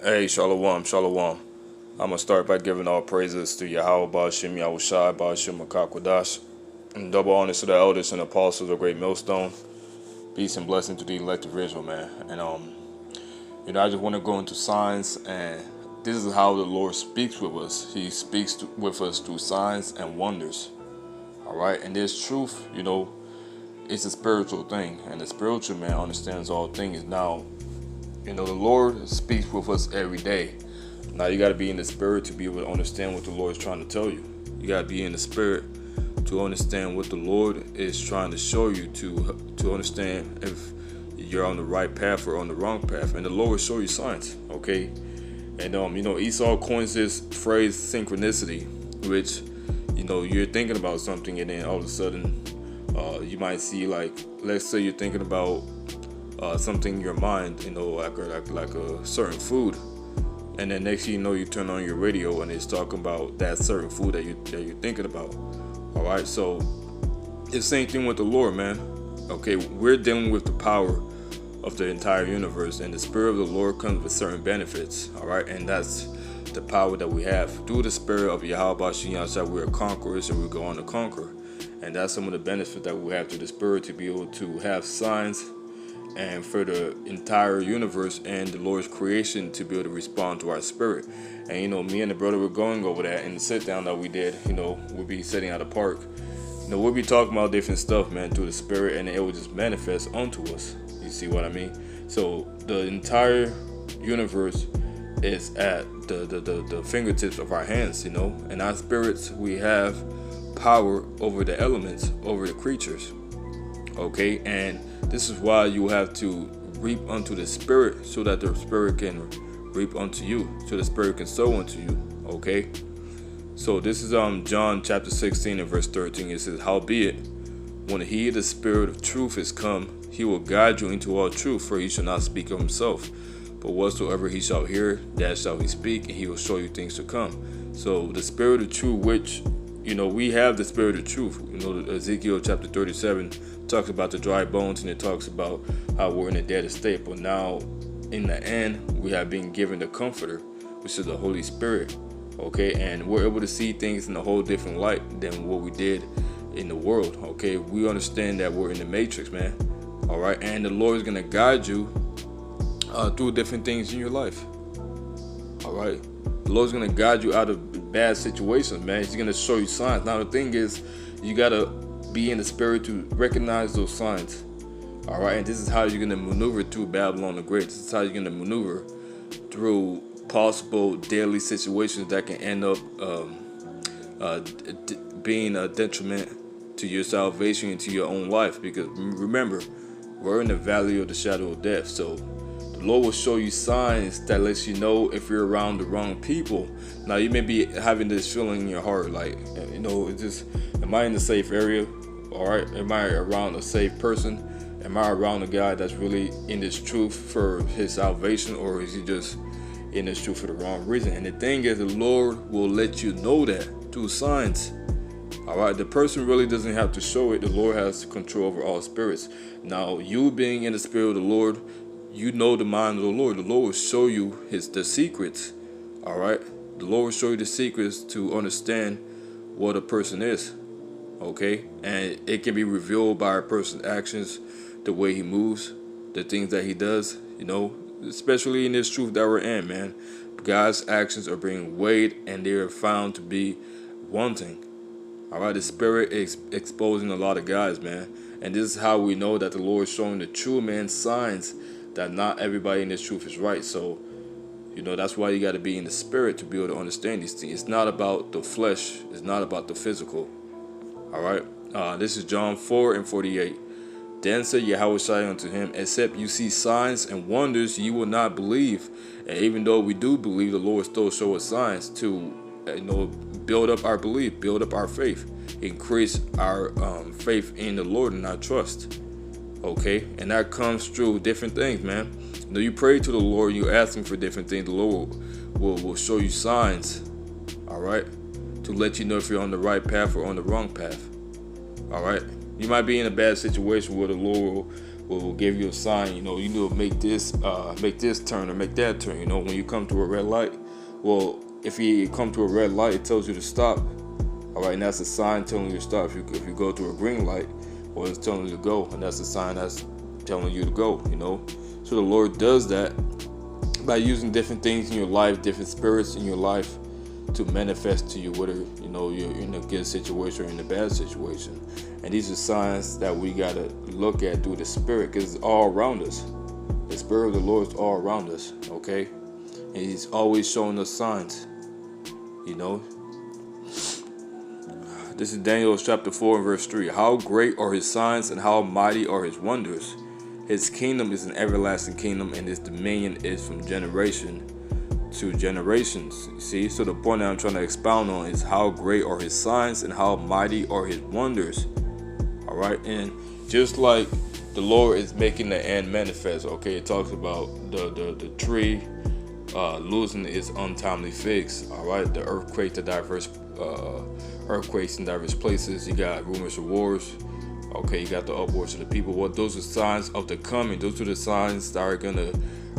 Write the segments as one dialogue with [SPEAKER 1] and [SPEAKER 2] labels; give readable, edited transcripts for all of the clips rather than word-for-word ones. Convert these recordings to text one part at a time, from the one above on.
[SPEAKER 1] Hey, Shalom, Shalom. I'm going to start by giving all praises to Yahweh, Ba'ashim, Yahushai, Ba'ashim, Makakwadash, and double honors to the elders and apostles of Great Millstone. Peace and blessing to the elect of Israel, man. And, I just want to go into signs, and this is how the Lord speaks with us. He speaks with us through signs and wonders. All right, and this truth, it's a spiritual thing, and the spiritual man understands all things. Now, the Lord speaks with us every day. Now, you got to be in the spirit to be able to understand what the Lord is trying to tell you. You got to be in the spirit to understand what the Lord is trying to show you, to understand if you're on the right path or on the wrong path. And the Lord will show you signs, okay? And, Esau coins this phrase synchronicity, which, you're thinking about something and then all of a sudden you might see, like, let's say you're thinking about something in your mind, like a certain food, and then next thing you know, you turn on your radio and it's talking about that certain food that you're thinking about. All right, so it's the same thing with the Lord, man. Okay, we're dealing with the power of the entire universe, and the spirit of the Lord comes with certain benefits. All right, and that's the power that we have through the spirit of Yahweh Ba'ashim Yahushai. We are conquerors, and we go on to conquer, and that's some of the benefits that we have through the spirit, to be able to have signs, and for the entire universe and the Lord's creation to be able to respond to our spirit. And me and the brother were going over that in the sit down that we did. We'll be sitting at a park. We'll be talking about different stuff, man, through the spirit, and it will just manifest onto us. You see what I mean? So the entire universe is at the fingertips of our hands, and our spirits, we have power over the elements, over the creatures. Okay, and this is why you have to reap unto the spirit, so that the spirit can reap unto you, so the spirit can sow unto you. Okay, so this is John chapter 16 and verse 13. It says, "Howbeit, when he, the spirit of truth, is come, he will guide you into all truth, for he shall not speak of himself, but whatsoever he shall hear, that shall he speak, and he will show you things to come." So the spirit of truth, which we have the spirit of truth. Ezekiel chapter 37 talks about the dry bones, and it talks about how we're in a dead state. But now, in the end, we have been given the Comforter, which is the Holy Spirit. Okay, and we're able to see things in a whole different light than what we did in the world. Okay, we understand that we're in the matrix, man. All right, and the Lord is gonna guide you through different things in your life. All right, the Lord's gonna guide you out of bad situations, man. He's gonna show you signs. Now the thing is, you gotta be in the spirit to recognize those signs. All right, and this is how you're gonna maneuver through Babylon the Great. This is how you're gonna maneuver through possible daily situations that can end up being a detriment to your salvation and to your own life. Because remember, we're in the valley of the shadow of death. So the Lord will show you signs that lets you know if you're around the wrong people. Now you may be having this feeling in your heart, like, it's just, am I in the safe area? All right, am I around a safe person? Am I around a guy that's really in this truth for his salvation, or is he just in this truth for the wrong reason? And the thing is, the Lord will let you know that through signs. All right, the person really doesn't have to show it. The Lord has control over all spirits. Now, you being in the spirit of the Lord, you know the mind of the Lord. The Lord will show you the secrets. All right, the Lord will show you the secrets to understand what a person is. Okay, and it can be revealed by a person's actions, the way he moves, the things that he does. Especially in this truth that we're in, man. God's actions are being weighed, and they are found to be wanting. All right, the spirit is exposing a lot of guys, man. And this is how we know that the Lord is showing the true man signs that not everybody in this truth is right. So, that's why you got to be in the spirit to be able to understand these things. It's not about the flesh. It's not about the physical. All right. This is John 4 and 48. Then said Yahushua unto him, "Except you see signs and wonders, you will not believe." And even though we do believe, the Lord still shows us signs to, build up our belief, build up our faith, increase our faith in the Lord and our trust. Okay, and that comes through different things, man. You pray to the Lord, you ask Him for different things. The Lord will show you signs. All right, to let you know if you're on the right path or on the wrong path. All right. You might be in a bad situation where the Lord will will give you a sign. You need to make this turn or make that turn. When you come to a red light, well, if you come to a red light, it tells you to stop. All right, and that's a sign telling you to stop. If you go to a green light, well, it's telling you to go, and that's a sign that's telling you to go. So the Lord does that by using different things in your life, different spirits in your life, to manifest to you whether you're in a good situation or in a bad situation. And these are signs that we gotta look at through the Spirit, because it's all around us. The Spirit of the Lord is all around us, okay? And He's always showing us signs. This is Daniel chapter 4 and verse 3. How great are His signs and how mighty are His wonders. His kingdom is an everlasting kingdom, and His dominion is from generation to generations. You see, so the point that I'm trying to expound on is how great are His signs and how mighty are His wonders. All right, and just like the Lord is making the end manifest. Okay, it talks about the tree losing its untimely figs. All right, the earthquake, the diverse earthquakes in diverse places. You got rumors of wars. Okay, you got the upwards of the people. What those are signs of the coming. Those are the signs that are gonna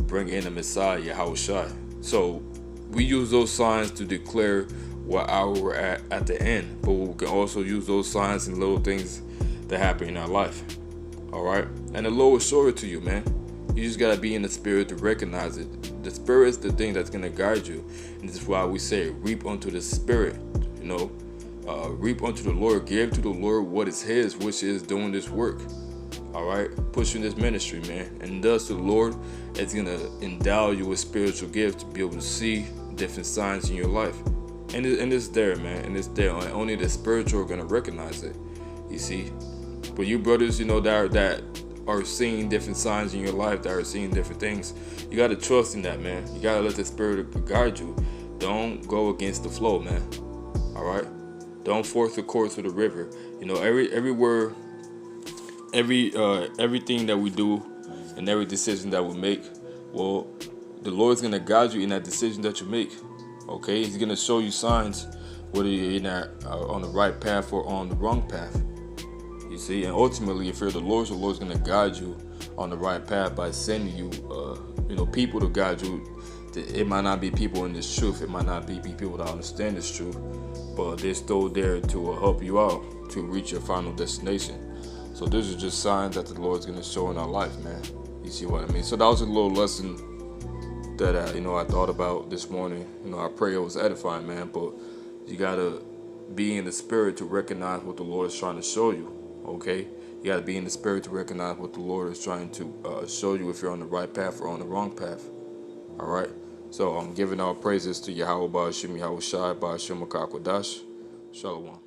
[SPEAKER 1] bring in the Messiah, Yahushua. So we use those signs to declare what hour we're at the end. But we can also use those signs and little things that happen in our life. All right, and the Lord will show it to you, man. You just gotta be in the Spirit to recognize it. The Spirit is the thing that's gonna guide you, and this is why we say reap unto the Spirit. Reap unto the Lord, give to the Lord what is His, which is doing this work. All right, pushing this ministry, man. And thus the Lord is gonna endow you with spiritual gifts to be able to see different signs in your life, and it's there, man, and it's there. Only the spiritual are gonna recognize it. You see, but you brothers, that are seeing different signs in your life, that are seeing different things, you gotta trust in that, man. You gotta let the Spirit guide you. Don't go against the flow, man. All right, don't force the course of the river. Everything that we do and every decision that we make, well, the Lord's gonna guide you in that decision that you make. Okay, He's gonna show you signs whether you're on the right path or on the wrong path. You see, and ultimately, if you're the Lord's gonna guide you on the right path by sending you, people to guide you. It might not be people in this truth. It might not be people that understand this truth, but they're still there to help you out to reach your final destination. So this is just signs that the Lord's gonna show in our life, man. You see what I mean? So that was a little lesson that I thought about this morning. I pray it was edifying, man. But you gotta be in the Spirit to recognize what the Lord is trying to show you. Okay, you gotta be in the Spirit to recognize what the Lord is trying to show you, if you're on the right path or on the wrong path. All right. So I'm giving all praises to Yahweh Ba'ashim Yahushai Ba'ashim Makakwadash. Shalom.